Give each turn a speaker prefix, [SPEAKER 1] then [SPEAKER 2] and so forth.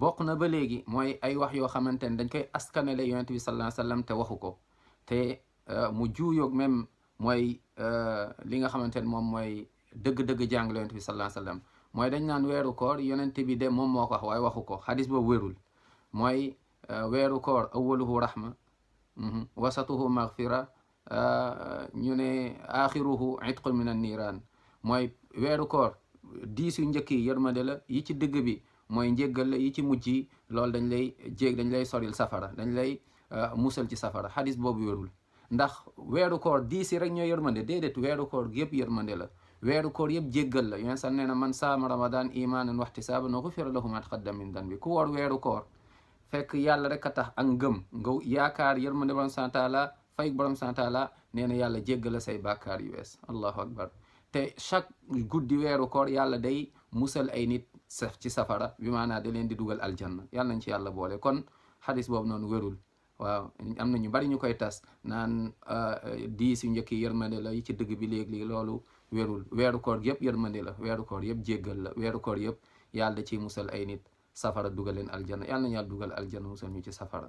[SPEAKER 1] bokk na ba léegi mooy ay wax yoo xamante ne dañ koy askanale yonent bi sallallahu alayhi wasallam te waxu ko te mu juuyoog même mooy li nga xamante ne moom mooy dëgg-dëgg jàngale yonent bi sallallahu alayhi wasallam mooy dañ naan weeru koor yonent bi de moom moo ko wax waaye waxu ko xadis boobu wérul mooy weeru koor awaluhu rahma wasatuhu maghfira ñu ne axiruhu itqun min an niiraan mooy weeru koor 10 yu njëkk yi yërmande la yi ci digg bi mooy njéggal la yi ci mujj yi loolu dañ lay soril safara dañ lay musal ci safara xadis boobu wérul ndax weeru koor 10 yi rek ñoo yërmande déedéet weeru koor yëpp yërmande la weeru koor yëpp jéggal la yoneen sax nee na man saama ramadan imanan waxtisaaban ghufira lahu ma taqaddama min danbi ku woor weeru koor fekk yàlla rek a tax ak ngëm nga yaakaar yërmande borom sant taala fay borom sant taala nee na yàlla jéggal la say bàkkaar yu wees allahu akbar te chaque guddi weeru koor yàlla day musal ay nit ci safara bi maanaa da leen di dugal aljanna yàlla nañ ci yàlla boole kon xadis boobu noonu wérul waaw am na ñu bari ñu koy tas naan 10 yu njëkk yi yërmande la yi ci dëgg bi léegi loolu wérul weeru koor yëpp yërmande la weeru koor yëpp jéggal la weeru koor yëpp yàlla da ciy musal ay nit safara dugal leen aljanna yàlla nañu yàlla dugal aljanna musal ñu ci safara